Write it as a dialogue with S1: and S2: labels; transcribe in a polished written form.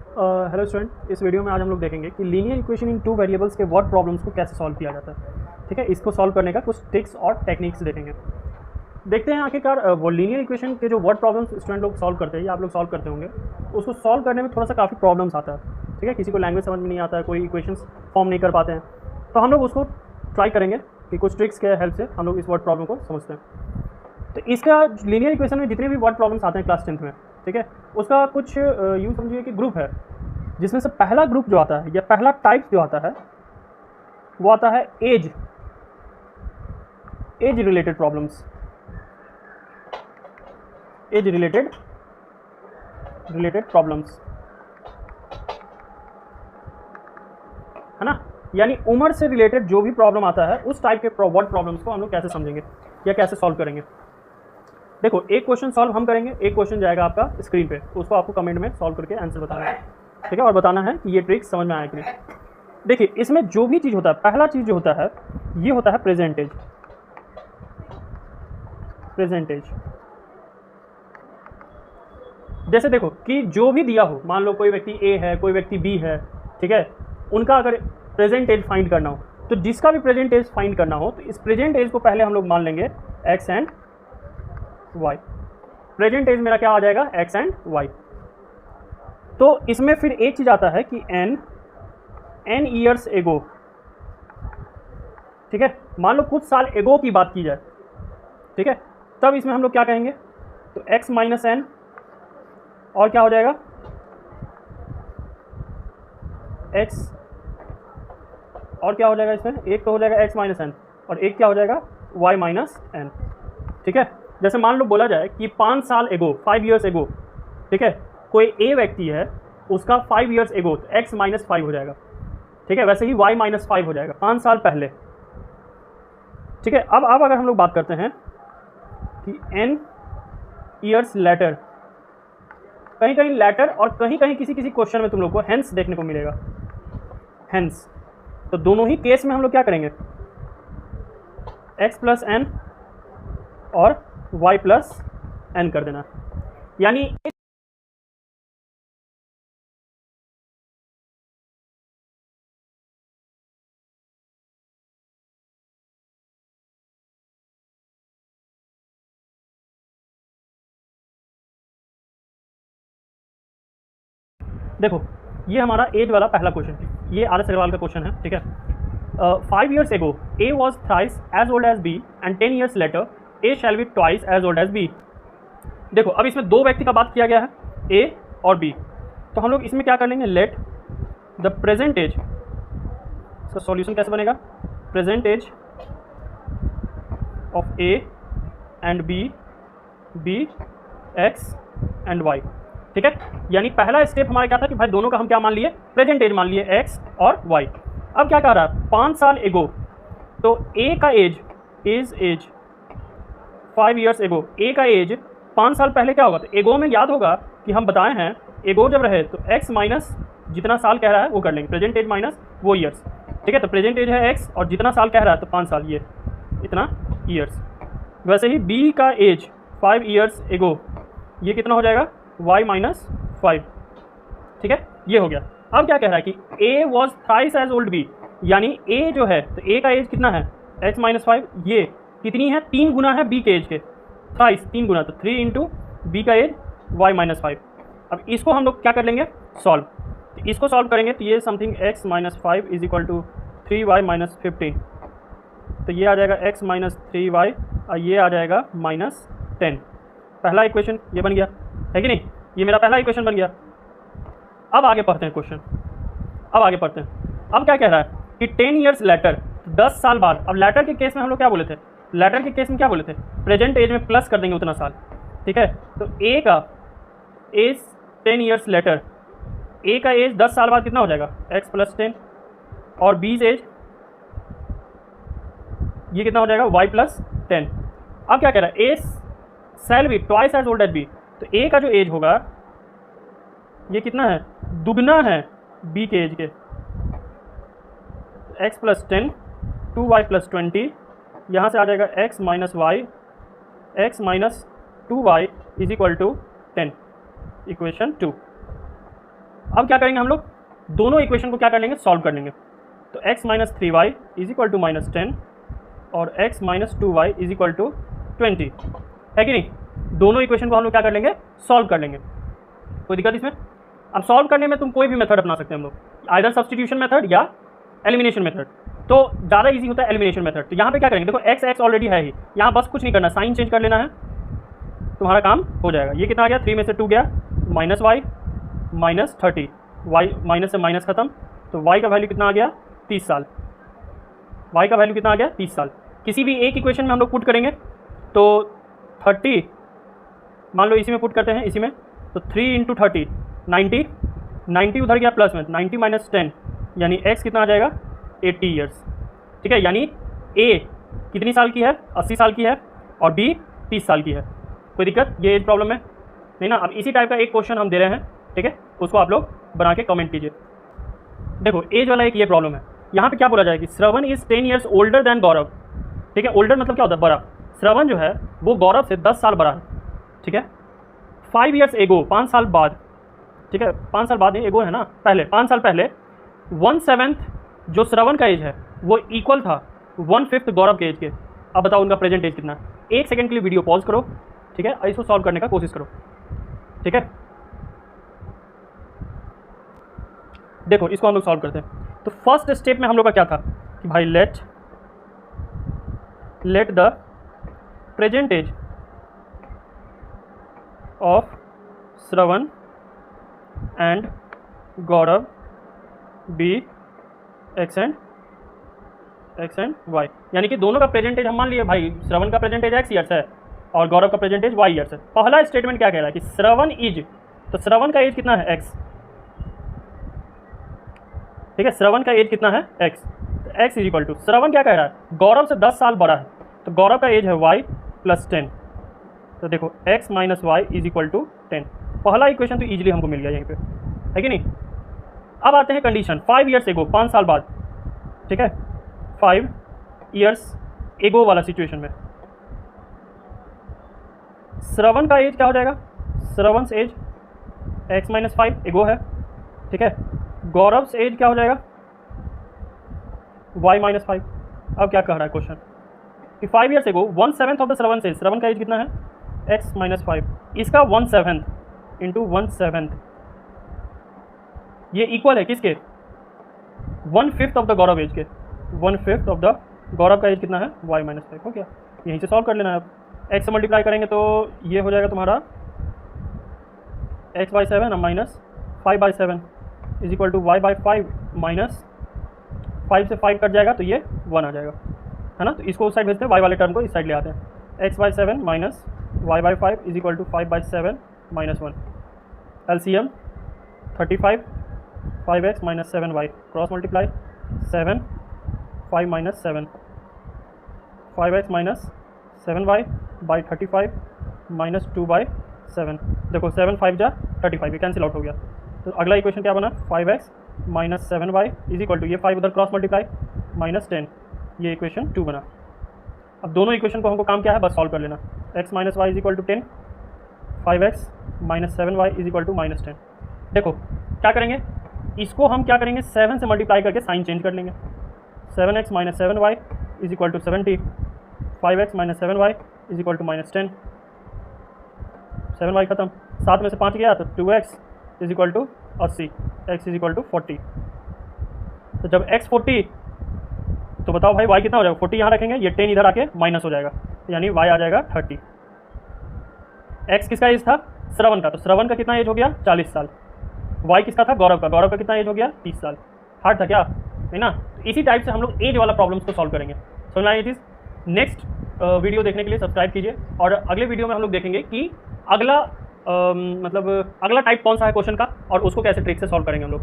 S1: Hello student, इस video में आज हम लोग देखेंगे कि linear equation in two variables के वर्ड प्रॉब्लम्स को कैसे सॉल्व किया जाता है। ठीक है, इसको सॉल्व करने का कुछ ट्रिक्स और टेक्निक्स देखेंगे। देखते हैं आखिरकार वो लीनियर इक्वेशन के जो वर्ड प्रॉब्लम्स स्टूडेंट लोग सॉल्व करते हैं या आप लोग सॉल्व करते होंगे, उसको सॉल्व करने में थोड़ा सा काफ़ी प्रॉब्लम्स आता है। ठीक है, किसी को लैंग्वेज समझ में नहीं आता है, कोई इक्वेशंस फॉर्म नहीं कर पाते हैं, तो हम लोग उसको ट्राई करेंगे कि कुछ ट्रिक्स के हेल्प से हम लोग इस वर्ड प्रॉब्लम को समझते हैं। तो इसका लीनियर इक्वेशन में जितने भी वर्ड प्रॉब्लम्स आते हैं क्लास 10th में, ठीक है, उसका कुछ यूँ समझिए कि ग्रुप है, जिसमें से पहला ग्रुप जो आता है या पहला टाइप जो आता है वो आता है age related problems. Age related problems, है ना। यानी उम्र से रिलेटेड जो भी प्रॉब्लम आता है उस टाइप के वर्ड प्रॉब्लम्स को हम लोग कैसे समझेंगे या कैसे सॉल्व करेंगे। देखो, एक क्वेश्चन सॉल्व हम करेंगे, एक क्वेश्चन जाएगा आपका स्क्रीन पे, उसको आपको कमेंट में सॉल्व करके आंसर बताना है। ठीक है, और बताना है कि ये ट्रिक समझ में आया कि नहीं। देखिए, इसमें जो भी चीज़ होता है, पहला चीज़ जो होता है ये होता है प्रेजेंटेज। जैसे देखो कि जो भी दिया हो, मान लो कोई व्यक्ति ए है, कोई व्यक्ति बी है, ठीक है, उनका अगर प्रेजेंट एज फाइंड करना हो, तो जिसका भी प्रेजेंट एज फाइंड करना हो तो इस प्रेजेंट एज को पहले हम लोग मान लेंगे X and Y. Present age मेरा क्या आ जाएगा, एक्स एंड वाई। तो इसमें फिर एक चीज़ आता है कि एन ईयर्स एगो। ठीक है, मान लो कुछ साल एगो की बात की जाए, ठीक है, तब इसमें हम लोग क्या कहेंगे, तो x माइनस एन और क्या हो जाएगा x, और क्या हो जाएगा इसमें, एक तो हो जाएगा x माइनस एन और एक क्या हो जाएगा y माइनस एन। ठीक है, जैसे मान लो बोला जाए कि 5 साल एगो, 5 ईयर्स एगो, ठीक है, कोई ए व्यक्ति है, उसका 5 ईयर्स एगो तो x माइनस 5 हो जाएगा। ठीक है, वैसे ही y माइनस 5 हो जाएगा 5 साल पहले। ठीक है, अब अगर हम लोग बात करते हैं कि n ईयर्स लेटर, कहीं कहीं लेटर और कहीं कहीं किसी किसी क्वेश्चन में तुम लोग को हेंस देखने को मिलेगा, हेंस। तो दोनों ही केस में हम लोग क्या करेंगे, x प्लस एन और y प्लस एन कर देना। यानी देखो, ये हमारा एज वाला पहला क्वेश्चन है, ये आर एस अग्रवाल का क्वेश्चन है। ठीक है, 5 years ago A was thrice as old as B and 10 years later A shall be twice as old as B। देखो, अब इसमें दो व्यक्ति का बात किया गया है, A और B, तो हम लोग इसमें क्या कर लेंगे, लेट द प्रेजेंट एज, इसका सॉल्यूशन कैसे बनेगा, present age of A and B X and Y। ठीक है, यानी पहला स्टेप हमारा क्या था कि भाई दोनों का हम क्या मान लिए, प्रेजेंट एज मान लिए, x और y। अब क्या कह रहा है, 5 साल एगो, तो a का age is age 5 years ago, a का एज 5 साल पहले क्या होगा, तो एगो में याद होगा कि हम बताए हैं एगो जब रहे तो x माइनस जितना साल कह रहा है वो कर लेंगे, प्रेजेंट एज माइनस वो ईयर्स। ठीक है, तो प्रेजेंट एज है x और जितना साल कह रहा है तो 5 साल, ये इतना ईयर्स। वैसे ही b का एज 5 ईयर्स एगो, ये कितना हो जाएगा, y माइनस 5। ठीक है, ये हो गया। अब क्या कह रहा है कि a was thrice as old b, यानी a जो है तो a का एज कितना है, x माइनस 5, ये कितनी है, 3 गुना है b के एज के, थ्राइस 3 गुना, तो 3 इंटू बी का एज y माइनस 5। अब इसको हम लोग क्या कर लेंगे, सॉल्व। तो इसको सॉल्व करेंगे तो ये something x minus 5 is equal to 3y minus 15, तो ये आ जाएगा x माइनस 3y और ये आ जाएगा माइनस 10। पहला इक्वेशन ये बन गया है कि नहीं, ये मेरा पहला इक्वेशन बन गया। अब आगे पढ़ते हैं क्वेश्चन, अब क्या कह रहा है कि 10 ईयर्स लेटर, 10 साल बाद। अब लेटर के केस में हम लोग क्या बोले थे, प्रेजेंट एज में प्लस कर देंगे उतना साल। ठीक है, तो a का एज 10 ईयर्स लेटर, a का एज 10 साल बाद कितना हो जाएगा, x प्लस 10, और b एज ये कितना हो जाएगा, y प्लस 10। अब क्या कह रहा है, a shall be twice as old as B, तो a का जो एज होगा ये कितना है, दुगना है b के एज के, x प्लस 10 2y प्लस 20, यहाँ से आ जाएगा x minus y, x minus 2y is equal to 10, equation 2। अब क्या करेंगे हम लोग, दोनों इक्वेशन को क्या कर लेंगे, सॉल्व कर लेंगे। तो x minus 3y is equal to minus 10 और x minus 2y is equal to 20, है कि नहीं। दोनों इक्वेशन को हम लोग क्या कर लेंगे, सॉल्व कर लेंगे। कोई दिक्कत इसमें। अब सॉल्व करने में तुम कोई भी मेथड अपना सकते हैं हम लोग, आइदर सब्स्टिट्यूशन मेथड या एलिमिनेशन मेथड। तो ज़्यादा इजी होता है एलिमिनेशन मेथड। तो यहाँ पे क्या करेंगे, देखो x ऑलरेडी है ही, यहाँ बस कुछ नहीं करना, साइन चेंज कर लेना है, तुम्हारा काम हो जाएगा। ये कितना आ गया, 3 में से 2 गया, minus y minus 30, y minus से माइनस खत्म, तो y का वैल्यू कितना आ गया, 30 साल। y का वैल्यू कितना आ गया, 30 साल। किसी भी एक इक्वेशन में हम लोग पुट करेंगे तो 30, मान लो इसी में पुट करते हैं, इसी में, तो 3 इंटू 30 90 उधर गया प्लस में, 90 माइनस 10 यानी x कितना आ जाएगा, 80 ईयर्स। ठीक है, यानी a कितनी साल की है, 80 साल की है, और b 30 साल की है। कोई दिक्कत, ये एज प्रॉब्लम है नहीं ना। अब इसी टाइप का एक क्वेश्चन हम दे रहे हैं, ठीक है, उसको आप लोग बना के कमेंट कीजिए। देखो एज वाला एक ये प्रॉब्लम है, यहाँ पे क्या बोला जाए कि श्रवण इज 10 ईयर्स ओल्डर देन गौरव। ठीक है, ओल्डर मतलब क्या होता है, बड़ा। श्रवण जो है वो गौरव से 10 साल बड़ा है। ठीक है, 5 ईयर्स एगो, 5 साल बाद, ठीक है, 5 साल बाद एगो है ना, पहले 5 साल पहले 1/7 जो श्रवण का एज है वो इक्वल था 1/5 गौरव के एज के। अब बताओ उनका प्रेजेंट एज कितना है। 1 सेकंड के लिए वीडियो पॉज करो, ठीक है, इसको सॉल्व करने का कोशिश करो। ठीक है, देखो इसको हम लोग सॉल्व करते हैं। तो फर्स्ट स्टेप में हम लोग का क्या था कि भाई let the present age of Shravan and Gaurav be x and y, यानी कि दोनों का प्रेजेंट एज हम मान लिए, भाई श्रवण का प्रेजेंट एज x ईयर्स है और गौरव का प्रेजेंट एज y ईयर्स है। पहला स्टेटमेंट क्या कह रहा है कि श्रवण इज, तो श्रवण का एज कितना है, x। ठीक है, श्रवण का एज कितना है, x। तो x इज इक्वल टू, श्रवण क्या कह रहा है, गौरव से 10 साल बड़ा है, तो गौरव का एज है y प्लस 10। तो देखो x minus y is equal to 10। पहला इक्वेशन तो ईजिली हमको मिल गया यहीं पे, है कि नहीं। अब आते हैं कंडीशन 5 ईयर्स एगो, 5 साल बाद। ठीक है, 5 ईयर्स एगो वाला सिचुएशन में श्रवण का एज क्या हो जाएगा, श्रवण एज x माइनस 5 एगो है। ठीक है, गौरव से एज क्या हो जाएगा, y माइनस 5। अब क्या कह रहा है क्वेश्चन कि 5 years ago 1/7 of the Shravan age, Shravan का एज कितना है, x माइनस 5, इसका 1/7 इंटू 1/7 ये इक्वल है किसके, 1/5 ऑफ द गौरव एज के। 1/5 ऑफ द गौरव का एज कितना है, y माइनस 5। हो गया, यहीं से सॉल्व कर लेना है। अब x से मल्टीप्लाई करेंगे तो ये हो जाएगा तुम्हारा x/7 minus 5/7 is equal to y/5 minus 5 से 5 कट जाएगा तो ये 1 आ जाएगा, है ना। तो इसको उस साइड भेजते हैं, y वाले टर्म को इस साइड ले आते हैं। x/7 minus y/5 is equal to 5/7 minus 1। LCM 35, 5x minus 7y, cross multiply 7 5 minus 7, 5x minus 7y by 35 minus 2/7। देखो 7 5 जा 35, ये कैंसिल आउट हो गया। तो अगला इक्वेशन क्या बना, 5x minus 7y is equal to, ये 5 उधर क्रॉस मल्टीप्लाई माइनस 10, ये इक्वेशन 2 बना। अब दोनों इक्वेशन को हमको काम क्या है, बस सॉल्व कर लेना। x minus y is equal to 10, 5x minus 7y is equal to minus 10। देखो क्या करेंगे, इसको हम क्या करेंगे, 7 से मल्टीप्लाई करके साइन चेंज कर लेंगे। 7x minus 7y is equal to 70, 5x minus 7y is equal to minus 10, 7y खत्म, 7 में से 5 गया तो 2x is equal to 80, x is equal to 40। तो जब x 40 तो बताओ भाई y कितना हो जाएगा, 40 यहाँ रखेंगे, ये 10 इधर आके माइनस हो जाएगा, यानी y आ जाएगा 30। x किसका एज था, श्रवण का, तो श्रवण का कितना एज हो गया, 40 साल। y किसका था, गौरव का, गौरव का कितना एज हो गया, 30 साल। हार्ड था क्या, है ना। तो इसी टाइप से हम लोग एज वाला प्रॉब्लम्स को सॉल्व करेंगे। समझना ये चीज़। नेक्स्ट वीडियो देखने के लिए सब्सक्राइब कीजिए, और अगले वीडियो में हम लोग देखेंगे कि अगला अगला टाइप कौन सा है क्वेश्चन का, और उसको कैसे ट्रिक से सॉल्व करेंगे हम लोग।